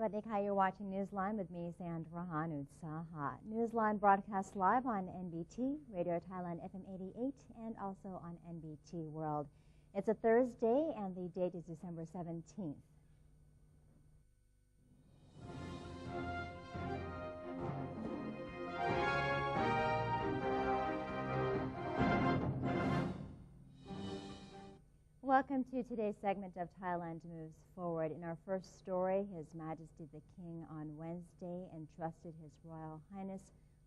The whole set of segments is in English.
Swadika, you're watching Newsline with me, Sandra Hanutsaha. Newsline broadcasts live on NBT, Radio Thailand FM 88, and also on NBT World. It's a Thursday, and the date is December 17th. Welcome to today's segment of Thailand Moves Forward. In our first story, His Majesty the King on Wednesday entrusted His Royal Highness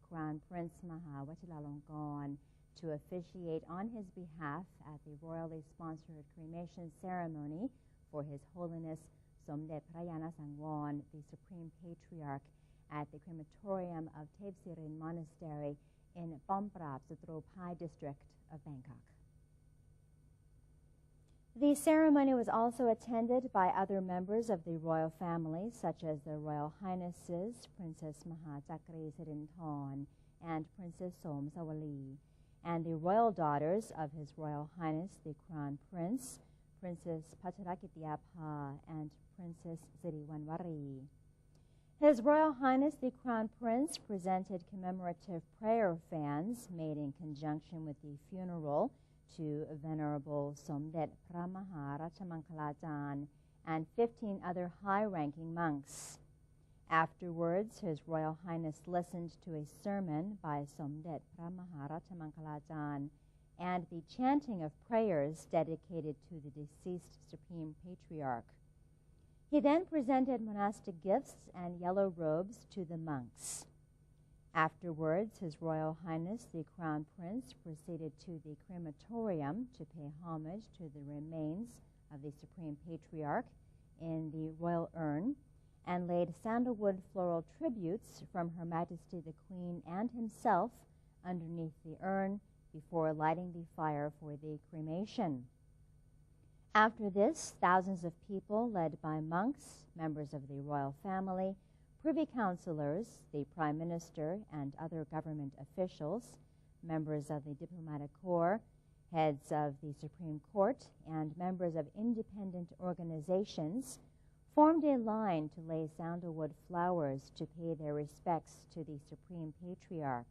Crown Prince Maha Vajiralongkorn to officiate on his behalf at the royally sponsored cremation ceremony for His Holiness Somdet Prayana Sangwon, the Supreme Patriarch, at the crematorium of Thepsirin Monastery in Pomprap, Sutropai district of Bangkok. The ceremony was also attended by other members of the royal family, such as the Royal Highnesses Princess Maha Chakri Sirinthorn and Princess Som Sawali, and the royal daughters of His Royal Highness the Crown Prince, Princess Pacharakitiapha and Princess Siriwanwari. His Royal Highness the Crown Prince presented commemorative prayer fans made in conjunction with the funeral to Venerable Somdet Pramaha Ratchamangkalajan and 15 other high-ranking monks. Afterwards, His Royal Highness listened to a sermon by Somdet Pramaha Ratchamangkalajan and the chanting of prayers dedicated to the deceased Supreme Patriarch. He then presented monastic gifts and yellow robes to the monks. Afterwards, His Royal Highness the Crown Prince proceeded to the crematorium to pay homage to the remains of the Supreme Patriarch in the royal urn and laid sandalwood floral tributes from Her Majesty the Queen and himself underneath the urn before lighting the fire for the cremation. After this, thousands of people led by monks, members of the royal family, Privy Councillors, the Prime Minister and other government officials, members of the Diplomatic Corps, heads of the Supreme Court, and members of independent organizations formed a line to lay sandalwood flowers to pay their respects to the Supreme Patriarch.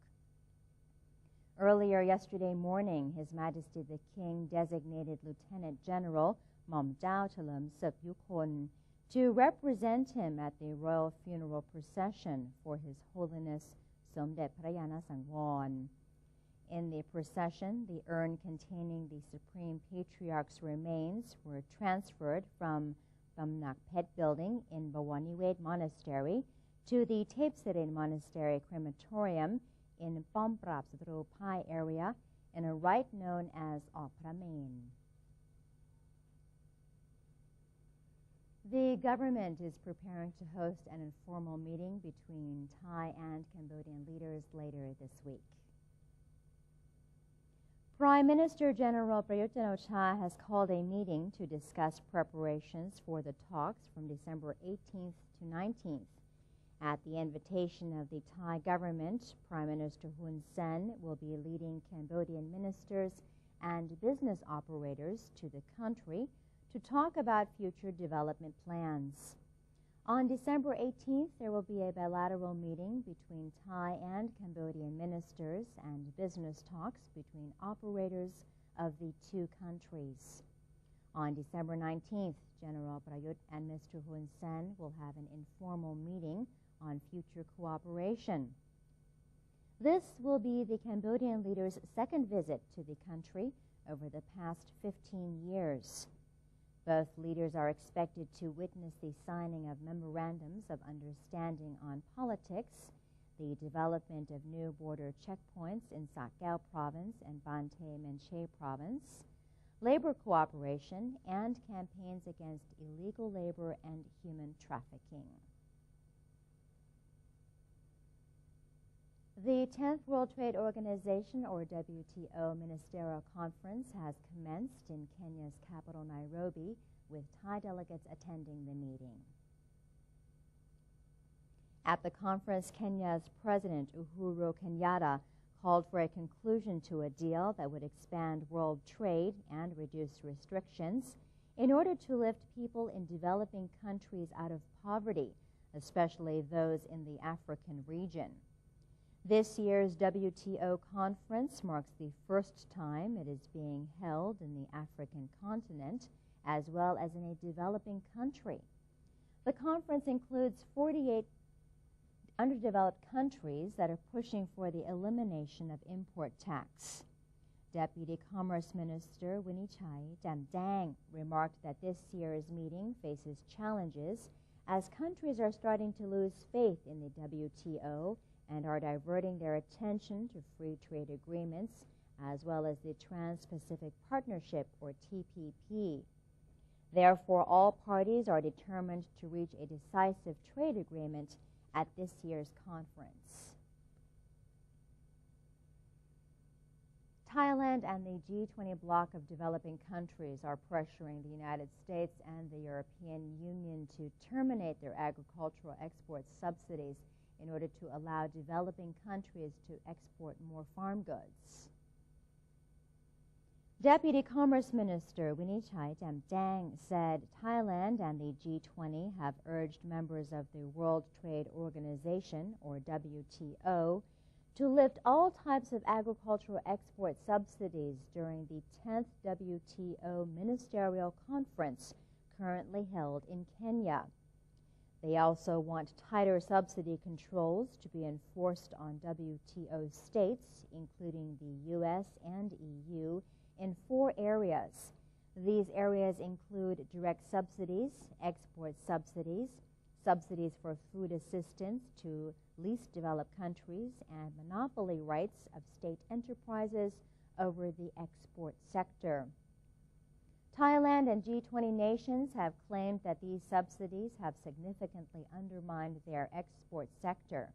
Earlier yesterday morning, His Majesty the King designated Lieutenant General Mom Jao Chalam Sepyukon to represent him at the royal funeral procession for His Holiness Somdet Prayana Sangwon. In the procession, the urn containing the Supreme Patriarch's remains were transferred from Tamnak Pet Building in Bawaniwade Monastery to the Thepsirin Monastery crematorium in Pomprap Sutropai area in a rite known as Opramain. The government is preparing to host an informal meeting between Thai and Cambodian leaders later this week. Prime Minister General Prayut Chan-o-cha has called a meeting to discuss preparations for the talks from December 18th to 19th. At the invitation of the Thai government, Prime Minister Hun Sen will be leading Cambodian ministers and business operators to the country to talk about future development plans. On December 18th, there will be a bilateral meeting between Thai and Cambodian ministers and business talks between operators of the two countries. On December 19th, General Prayut and Mr. Hun Sen will have an informal meeting on future cooperation. This will be the Cambodian leader's second visit to the country over the past 15 years. Both leaders are expected to witness the signing of memorandums of understanding on politics, the development of new border checkpoints in Sakeo Province and Bante Menche Province, labor cooperation, and campaigns against illegal labor and human trafficking. The 10th World Trade Organization, or WTO, Ministerial Conference has commenced in Kenya's capital, Nairobi, with Thai delegates attending the meeting. At the conference, Kenya's President Uhuru Kenyatta called for a conclusion to a deal that would expand world trade and reduce restrictions in order to lift people in developing countries out of poverty, especially those in the African region. This year's WTO conference marks the first time it is being held in the African continent, as well as in a developing country. The conference includes 48 underdeveloped countries that are pushing for the elimination of import tax. Deputy Commerce Minister Winichai Damdang remarked that this year's meeting faces challenges as countries are starting to lose faith in the WTO and are diverting their attention to free trade agreements as well as the Trans-Pacific Partnership, or TPP. Therefore, all parties are determined to reach a decisive trade agreement at this year's conference. Thailand and the G20 bloc of developing countries are pressuring the United States and the European Union to terminate their agricultural export subsidies in order to allow developing countries to export more farm goods. Deputy Commerce Minister Winichai Damdang said Thailand and the G20 have urged members of the World Trade Organization, or WTO, to lift all types of agricultural export subsidies during the 10th WTO Ministerial Conference currently held in Kenya. They also want tighter subsidy controls to be enforced on WTO states, including the U.S. and EU, in 4 areas. These areas include direct subsidies, export subsidies, subsidies for food assistance to least developed countries, and monopoly rights of state enterprises over the export sector. Thailand and G20 nations have claimed that these subsidies have significantly undermined their export sector.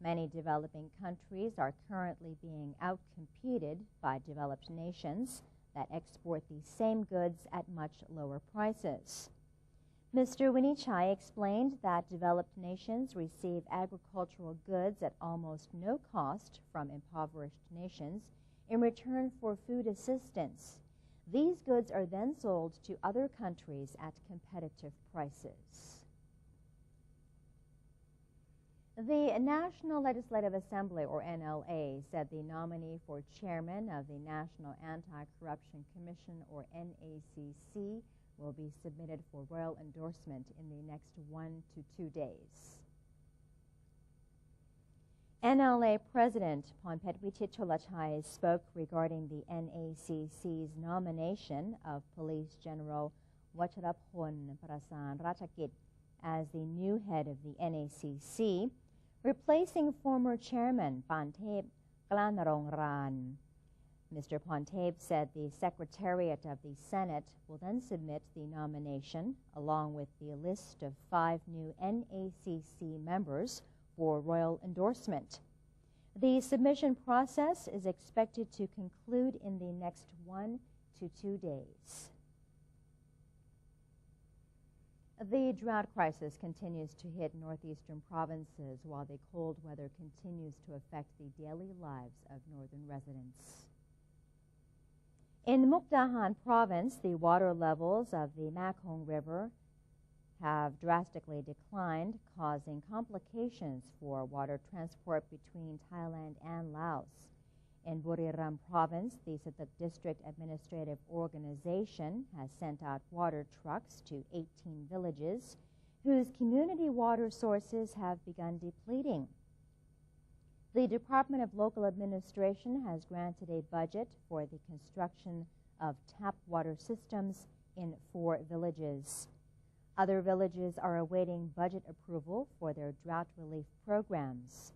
Many developing countries are currently being outcompeted by developed nations that export these same goods at much lower prices. Mr. Winichai explained that developed nations receive agricultural goods at almost no cost from impoverished nations in return for food assistance. These goods are then sold to other countries at competitive prices. The National Legislative Assembly, or NLA, said the nominee for chairman of the National Anti-Corruption Commission, or NACC, will be submitted for royal endorsement in the next 1 to 2 days. NLA President Phonphetwitit Cholachai spoke regarding the NACC's nomination of Police General Wacharaphon Prasan Ratchakit as the new head of the NACC, replacing former chairman Phonthep Klanarongran. Mr. Phonthep said the Secretariat of the Senate will then submit the nomination along with the list of 5 new NACC members for royal endorsement. The submission process is expected to conclude in the next 1 to 2 days. The drought crisis continues to hit northeastern provinces while the cold weather continues to affect the daily lives of northern residents. In Mukdahan province, the water levels of the Makong River have drastically declined, causing complications for water transport between Thailand and Laos. In Buriram province, the Sitak District Administrative Organization has sent out water trucks to 18 villages whose community water sources have begun depleting. The Department of Local Administration has granted a budget for the construction of tap water systems in 4 villages. Other villages are awaiting budget approval for their drought relief programs.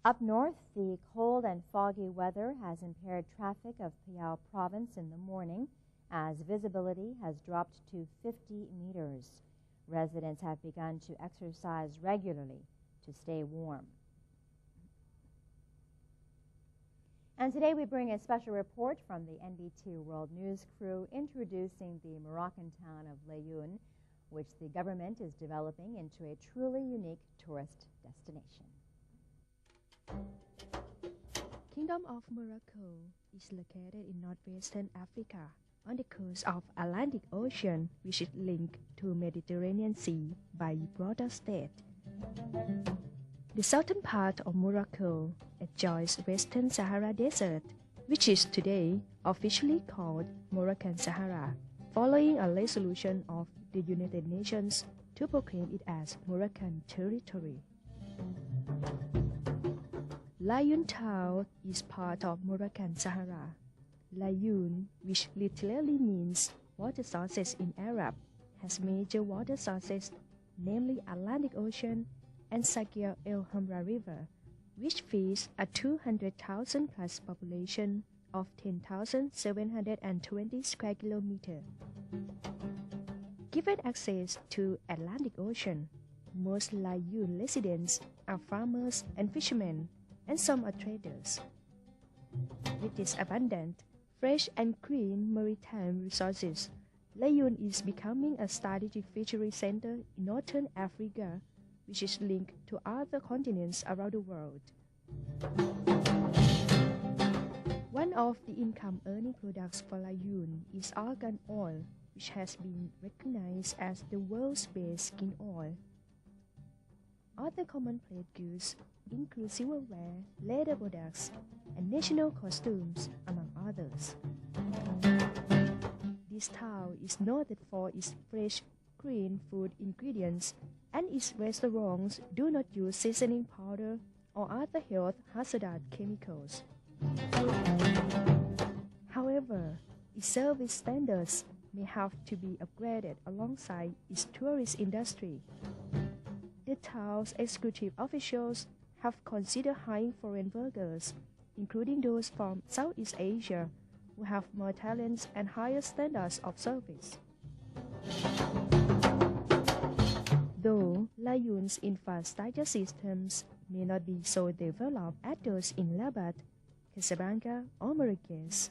Up north, the cold and foggy weather has impaired traffic of Phayao province in the morning as visibility has dropped to 50 meters. Residents have begun to exercise regularly to stay warm. And today we bring a special report from the NBT World News crew introducing the Moroccan town of Laayoune, which the government is developing into a truly unique tourist destination. Kingdom of Morocco is located in northwestern Africa on the coast of Atlantic Ocean, which is linked to Mediterranean Sea by Gibraltar Strait The southern part of Morocco adjoins Western Sahara Desert, which is today officially called Moroccan Sahara, following a resolution of the United Nations to proclaim it as Moroccan territory. Laayoune Town is part of Moroccan Sahara. Laayoune, which literally means water sources in Arab, has major water sources, namely Atlantic Ocean and Saguier El Hamra River, which feeds a 200,000 plus population of 10,720 square kilometers. Given access to Atlantic Ocean, most Laayoune residents are farmers and fishermen, and some are traders. With its abundant, fresh and clean maritime resources, Laayoune is becoming a strategic fishery center in northern Africa, which is linked to other continents around the world. One of the income-earning products for Laayoune is argan oil, which has been recognized as the world's best skin oil. Other commonplace goods include silverware, leather products, and national costumes, among others. This town is noted for its fresh, clean food ingredients, and its restaurants do not use seasoning powder or other health hazardous chemicals. However, its service standards may have to be upgraded alongside its tourist industry. The town's executive officials have considered hiring foreign workers, including those from Southeast Asia, who have more talents and higher standards of service. Though Laayoune's infrastructure systems may not be so developed as those in Rabat, Casablanca, or Marrakech,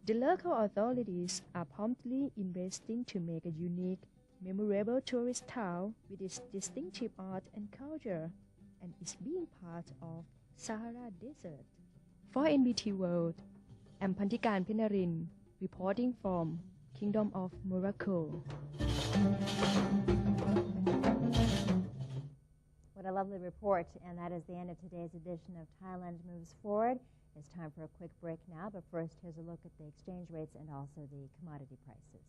the local authorities are promptly investing to make a unique, memorable tourist town with its distinctive art and culture, and is being part of Sahara Desert. For NBT World, I'm Pantikan Penarin, reporting from Kingdom of Morocco. What a lovely report, and that is the end of today's edition of Thailand Moves Forward. It's time for a quick break now, but first here's a look at the exchange rates and also the commodity prices.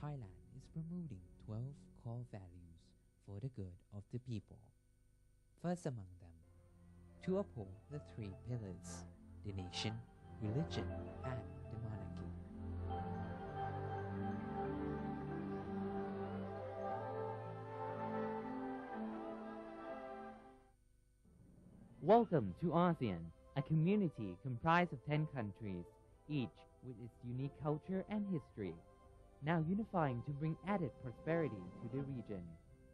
Thailand is promoting 12 core values for the good of the people. First among them, to uphold the three pillars, the nation, religion, and the monarchy. Welcome to ASEAN, a community comprised of 10 countries, each with its unique culture and history, now unifying to bring added prosperity to the region.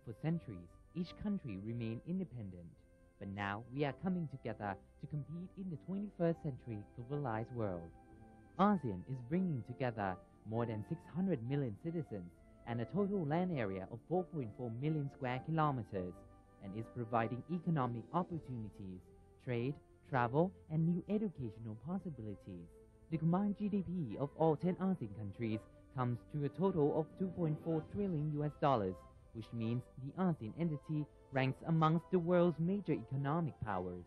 For centuries, each country remained independent, but now we are coming together to compete in the 21st century globalized world. ASEAN is bringing together more than 600 million citizens and a total land area of 4.4 million square kilometers, and is providing economic opportunities, trade, travel, and new educational possibilities. The combined GDP of all 10 ASEAN countries comes to a total of $2.4 trillion, which means the ASEAN entity ranks amongst the world's major economic powers.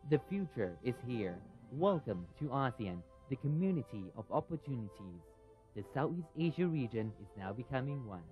The future is here. Welcome to ASEAN, the community of opportunities. The Southeast Asia region is now becoming one.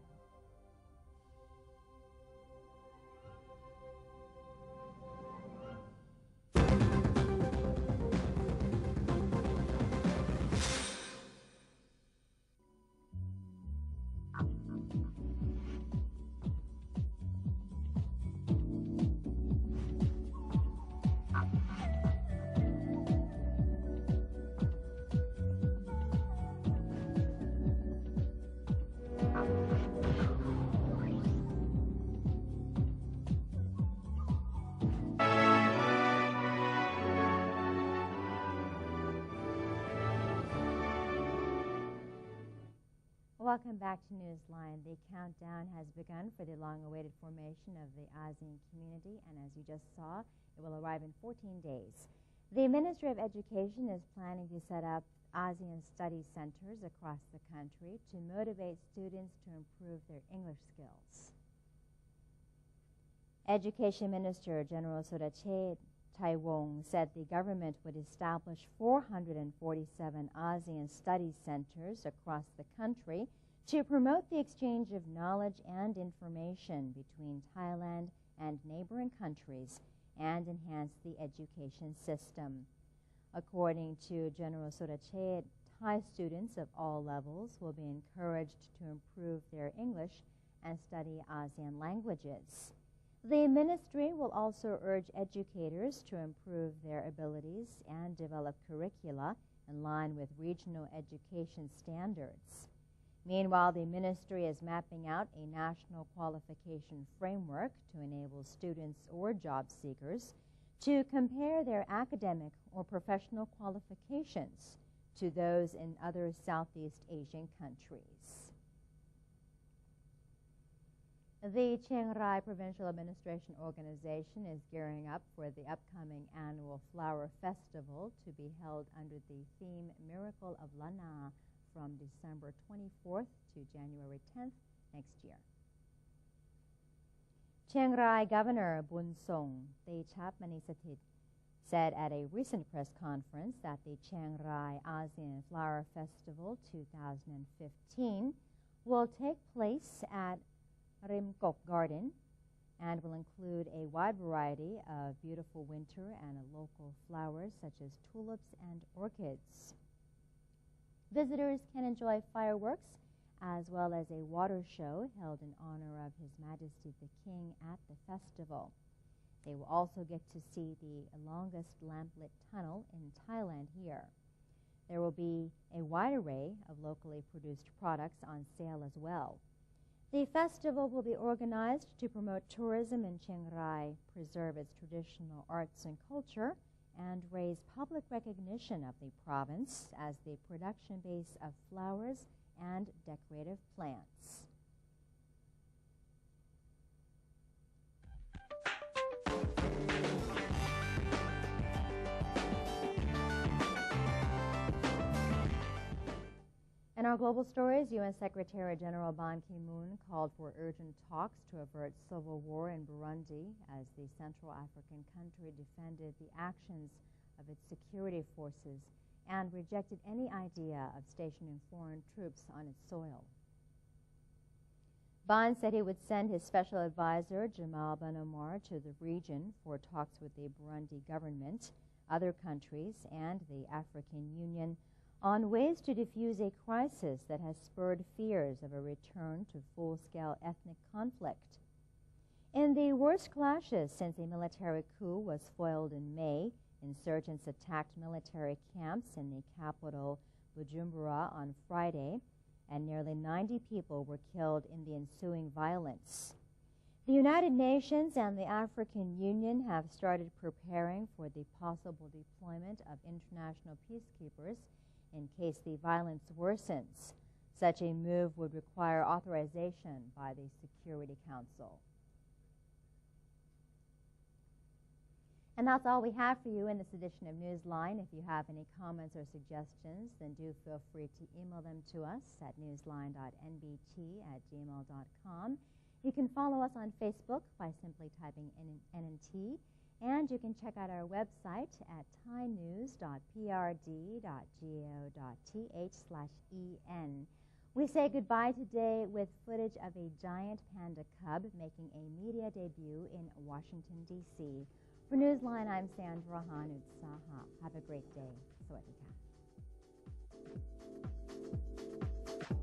welcome back to Newsline. The countdown has begun for the long-awaited formation of the ASEAN community, and as you just saw, it will arrive in 14 days. The Ministry of Education is planning to set up ASEAN study centers across the country to motivate students to improve their English skills. Education Minister General Surachet Taiwong said the government would establish 447 ASEAN study centers across the country to promote the exchange of knowledge and information between Thailand and neighboring countries and enhance the education system. According to General Surachet, Thai students of all levels will be encouraged to improve their English and study ASEAN languages. The ministry will also urge educators to improve their abilities and develop curricula in line with regional education standards. Meanwhile, the ministry is mapping out a national qualification framework to enable students or job seekers to compare their academic or professional qualifications to those in other Southeast Asian countries. The Chiang Rai Provincial Administration Organization is gearing up for the upcoming annual Flower Festival to be held under the theme Miracle of Lana from December 24th to January 10th next year. Chiang Rai Governor Bun Song Techapmanisatit said at a recent press conference that the Chiang Rai ASEAN Flower Festival 2015 will take place at Rim Kok Garden and will include a wide variety of beautiful winter and local flowers such as tulips and orchids. Visitors can enjoy fireworks as well as a water show held in honor of His Majesty the King at the festival. They will also get to see the longest lamplit tunnel in Thailand here. There will be a wide array of locally produced products on sale as well. The festival will be organized to promote tourism in Chiang Rai, preserve its traditional arts and culture, and raise public recognition of the province as the production base of flowers and decorative plants. In our global stories, UN Secretary General Ban Ki-moon called for urgent talks to avert civil war in Burundi as the Central African country defended the actions of its security forces and rejected any idea of stationing foreign troops on its soil. Ban said he would send his special advisor, Jamal Ben Omar, to the region for talks with the Burundi government, other countries, and the African Union on ways to defuse a crisis that has spurred fears of a return to full-scale ethnic conflict. In the worst clashes since a military coup was foiled in May, insurgents attacked military camps in the capital, Bujumbura, on Friday, and nearly 90 people were killed in the ensuing violence. The United Nations and the African Union have started preparing for the possible deployment of international peacekeepers in case the violence worsens. Such a move would require authorization by the Security Council. And that's all we have for you in this edition of Newsline. If you have any comments or suggestions, then do feel free to email them to us at newsline.nbt@gmail.com. You can follow us on Facebook by simply typing NNT, and you can check out our website at thainews.prd.go.th/en. We say goodbye today with footage of a giant panda cub making a media debut in Washington, D.C. For Newsline, I'm Sandra Hanud Saha. Have a great day. Sawadee ka.